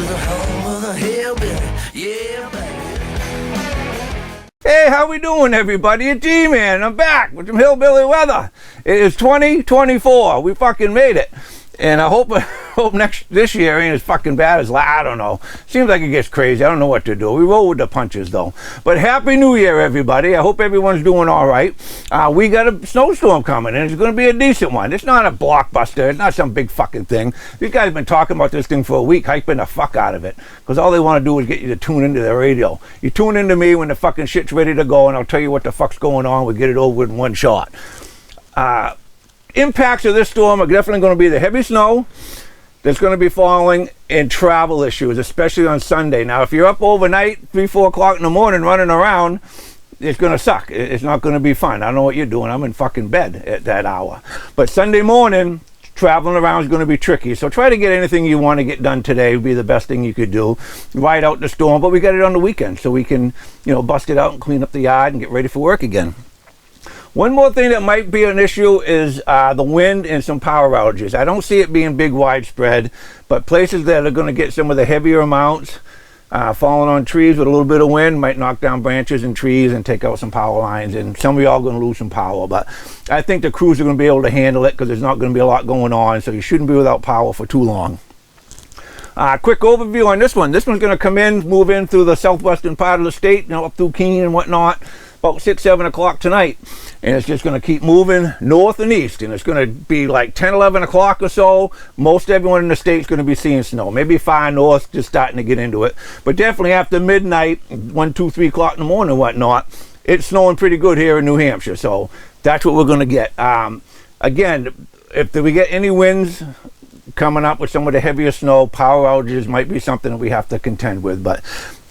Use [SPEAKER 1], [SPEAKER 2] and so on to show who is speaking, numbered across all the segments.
[SPEAKER 1] the home of the hillbilly, yeah, baby.
[SPEAKER 2] Hey, how we doing, everybody? It's G-Man. I'm back with some hillbilly weather. It is 2024. We fucking made it. And I hope this year ain't as fucking bad as I don't know. Seems like it gets crazy. I don't know what to do. We roll with the punches, though. But Happy New Year, everybody. I hope everyone's doing all right. We got a snowstorm coming, and it's going to be a decent one. It's not a blockbuster. It's not some big fucking thing. These guys have been talking about this thing for a week, hyping the fuck out of it. Because all they want to do is get you to tune into the radio. You tune into me when the fucking shit's ready to go, and I'll tell you what the fuck's going on. We get it over with in one shot. Impacts of this storm are definitely going to be the heavy snow that's going to be falling and travel issues, especially on Sunday. Now, if you're up overnight, 3, 4 o'clock in the morning running around, it's going to suck. It's not going to be fun. I don't know what you're doing. I'm in fucking bed at that hour. But Sunday morning, traveling around is going to be tricky. So try to get anything you want to get done today would be the best thing you could do. Ride out the storm, but we got it on the weekend so we can, bust it out and clean up the yard and get ready for work again. One more thing that might be an issue is the wind and some power outages. I don't see it being big widespread, but places that are going to get some of the heavier amounts falling on trees with a little bit of wind might knock down branches and trees and take out some power lines, and some of y'all are going to lose some power. But I think the crews are going to be able to handle it because there's not going to be a lot going on, so you shouldn't be without power for too long. Quick overview on this one. This one's going to move in through the southwestern part of the state, up through Keene and whatnot, about 6, 7 o'clock tonight. And it's just going to keep moving north and east. And it's going to be like 10, 11 o'clock or so. Most everyone in the state's going to be seeing snow. Maybe far north, just starting to get into it. But definitely after midnight, 1, 2, 3 o'clock in the morning and whatnot, it's snowing pretty good here in New Hampshire. So that's what we're going to get. Again, if we get any winds coming up with some of the heavier snow, power outages might be something that we have to contend with, but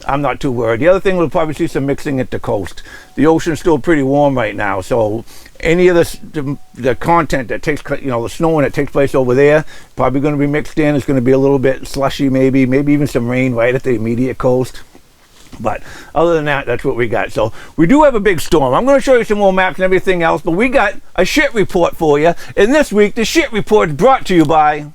[SPEAKER 2] I'm not too worried. The other thing, we'll probably see some mixing at the coast. The ocean's still pretty warm right now, so any of the content that takes, the snowing that takes place over there, probably going to be mixed in. It's going to be a little bit slushy, maybe even some rain right at the immediate coast. But other than that, that's what we got. So we do have a big storm. I'm going to show you some more maps and everything else, but we got a shit report for you. And this week, the shit report is brought to you by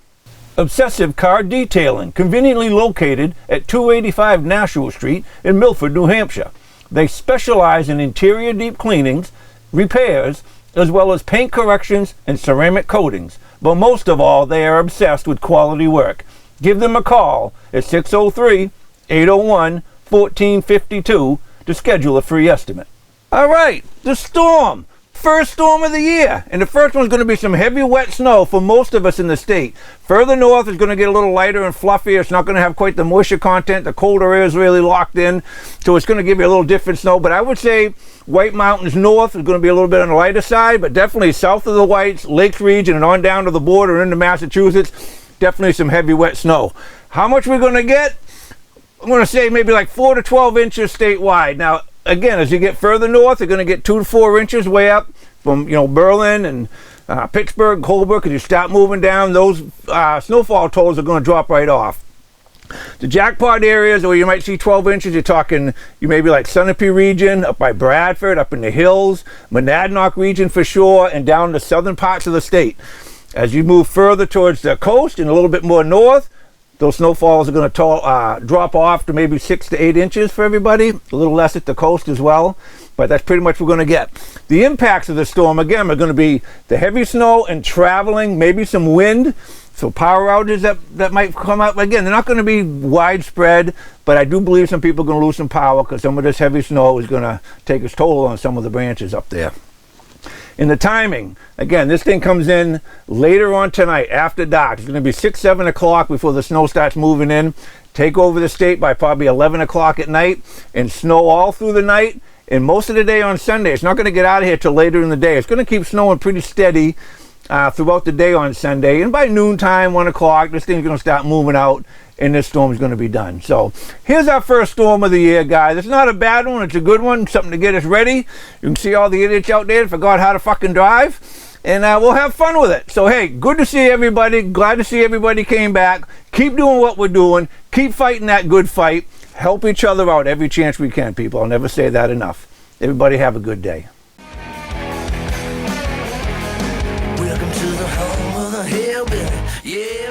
[SPEAKER 2] Obsessive Car Detailing, conveniently located at 285 Nashua Street in Milford, New Hampshire. They specialize in interior deep cleanings, repairs, as well as paint corrections and ceramic coatings. But most of all, they are obsessed with quality work. Give them a call at 603-801-1452 to schedule a free estimate. All right, the storm. First storm of the year, and the first one's going to be some heavy wet snow for most of us in the state. Further north is going to get a little lighter and fluffier. It's not going to have quite the moisture content. The colder air is really locked in, so it's going to give you a little different snow. But I would say White Mountains north is going to be a little bit on the lighter side, but definitely south of the Whites, Lakes region, and on down to the border into Massachusetts, definitely some heavy wet snow. How much we're going to get? I'm going to say maybe like 4 to 12 inches statewide. Now, again, as you get further north, you're going to get 2 to 4 inches way up from Berlin and Pittsburgh, Colbrook. As you start moving down, those snowfall totals are going to drop right off. The jackpot areas where you might see 12 inches, you're talking, you may be like Sunapee region, up by Bradford, up in the hills, Monadnock region for sure, and down the southern parts of the state. As you move further towards the coast and a little bit more north, those snowfalls are going to drop off to maybe 6 to 8 inches for everybody. A little less at the coast as well. But that's pretty much what we're going to get. The impacts of the storm, again, are going to be the heavy snow and traveling, maybe some wind. So power outages that might come up. Again, they're not going to be widespread, but I do believe some people are going to lose some power because some of this heavy snow is going to take its toll on some of the branches up there. In the timing, again, this thing comes in later on tonight after dark. It's going to be 6, 7 o'clock before the snow starts moving in. Take over the state by probably 11 o'clock at night and snow all through the night and most of the day on Sunday. It's not going to get out of here till later in the day. It's going to keep snowing pretty steady throughout the day on Sunday. And by noontime, 1 o'clock, this thing's going to start moving out and this storm is going to be done. So here's our first storm of the year, guys. It's not a bad one. It's a good one. Something to get us ready. You can see all the idiots out there that forgot how to fucking drive. And we'll have fun with it. So, hey, good to see everybody. Glad to see everybody came back. Keep doing what we're doing. Keep fighting that good fight. Help each other out every chance we can, people. I'll never say that enough. Everybody have a good day.
[SPEAKER 1] Welcome to the home of the hillbilly, yeah.